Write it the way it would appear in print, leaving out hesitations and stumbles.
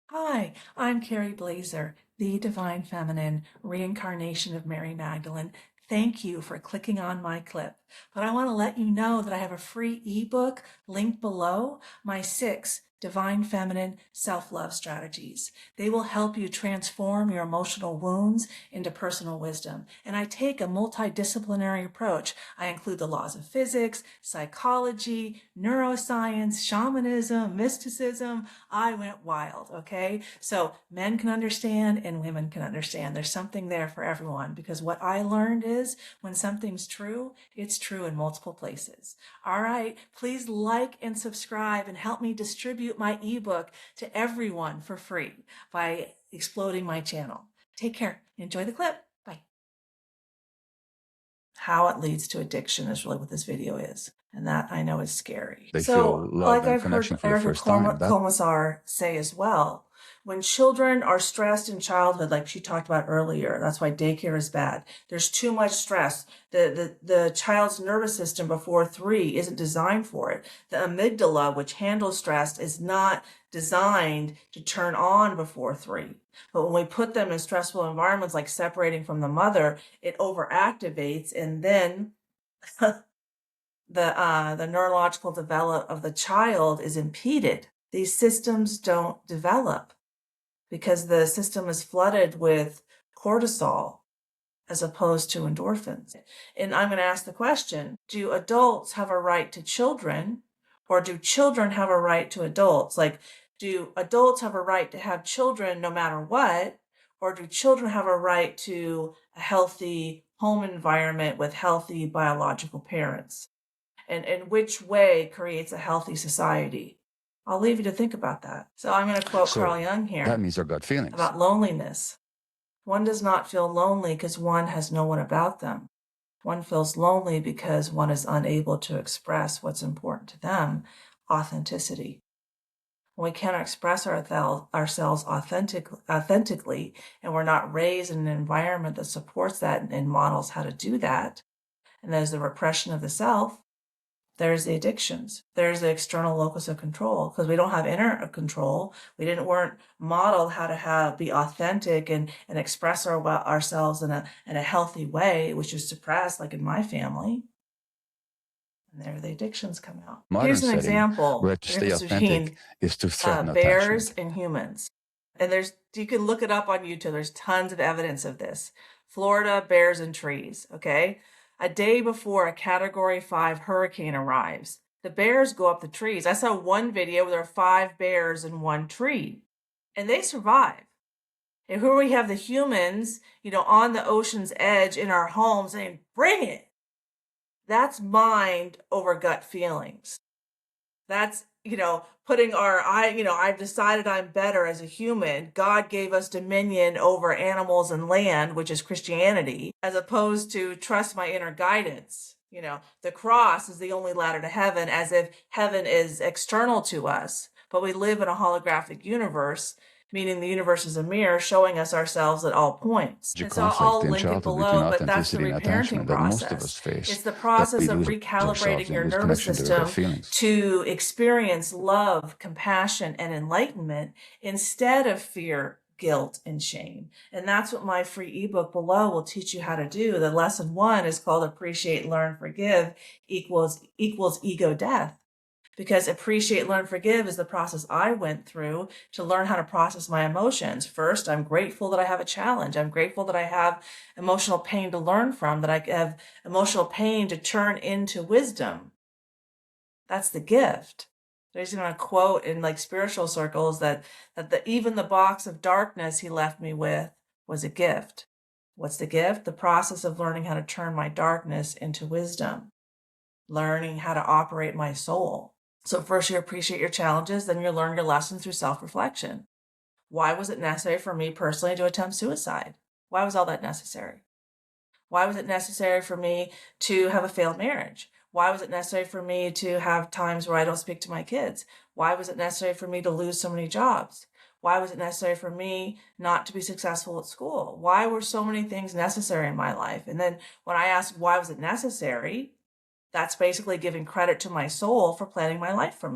Hi, I'm Carrie Blazer, the Divine Feminine, reincarnation of Mary Magdalene. Thank you for clicking on my clip. But I want to let you know that I have a free ebook linked below, my 6 Divine Feminine Self-Love Strategies. They will help you transform your emotional wounds into personal wisdom. And I take a multidisciplinary approach. I include the laws of physics, psychology, neuroscience, shamanism, mysticism. I went wild, okay? So men can understand and women can understand. There's something there for everyone, because what I learned is when something's true, it's true in multiple places. All right, please like and subscribe and help me distribute my ebook to everyone for free by exploding my channel. Take care. Enjoy the clip. Bye. How it leads to addiction is really what this video is. And that I know is scary. They So, feel love like and I've heard connection for the Erica first time. Komisar say as well, when children are stressed in childhood, like she talked about earlier, that's why daycare is bad. There's too much stress. The child's nervous system before 3 isn't designed for it. The amygdala, which handles stress, is not designed to turn on before 3. But when we put them in stressful environments like separating from the mother, it overactivates, and then the neurological development of the child is impeded. These systems don't develop because the system is flooded with cortisol as opposed to endorphins. And I'm going to ask the question, do adults have a right to children, or do children have a right to adults? Like, do adults have a right to have children no matter what, or do children have a right to a healthy home environment with healthy biological parents? And which way creates a healthy society? I'll leave you to think about that. So I'm going to quote Carl Jung here. That means our gut feelings. About loneliness. One does not feel lonely because one has no one about them. One feels lonely because one is unable to express what's important to them, authenticity. When we cannot express ourselves authentically, and we're not raised in an environment that supports that and models how to do that, and there's the repression of the self, there's the addictions. There's the external locus of control, because we don't have inner control. Weren't modeled how to be authentic and express ourselves in a healthy way, which is suppressed, like in my family. And there the addictions come out. Here's an example. Where to stay authentic is to threaten bears attachment. and humans. And you can look it up on YouTube. There's tons of evidence of this. Florida, bears and trees, okay? A day before a Category 5 hurricane arrives, the bears go up the trees. I saw one video where there are 5 bears in one tree, and they survive. And here we have the humans, on the ocean's edge in our homes saying, bring it. That's mind over gut feelings. That's, putting I've decided I'm better as a human. God gave us dominion over animals and land, which is Christianity, as opposed to trust my inner guidance. The cross is the only ladder to heaven, as if heaven is external to us. But we live in a holographic universe, meaning the universe is a mirror showing us ourselves at all points. And so I'll link it below, but that's the reparenting process. It's the process of recalibrating your nervous system to experience love, compassion, and enlightenment instead of fear, guilt, and shame. And that's what my free ebook below will teach you how to do. The lesson 1 is called Appreciate, Learn, Forgive equals ego death. Because appreciate, learn, forgive is the process I went through to learn how to process my emotions. First, I'm grateful that I have a challenge. I'm grateful that I have emotional pain to learn from, that I have emotional pain to turn into wisdom. That's the gift. There's even a quote in spiritual circles that even the box of darkness he left me with was a gift. What's the gift? The process of learning how to turn my darkness into wisdom. Learning how to operate my soul. So first you appreciate your challenges, then you learn your lessons through self-reflection. Why was it necessary for me personally to attempt suicide? Why was all that necessary? Why was it necessary for me to have a failed marriage? Why was it necessary for me to have times where I don't speak to my kids? Why was it necessary for me to lose so many jobs? Why was it necessary for me not to be successful at school? Why were so many things necessary in my life? And then when I asked why was it necessary, that's basically giving credit to my soul for planning my life for me.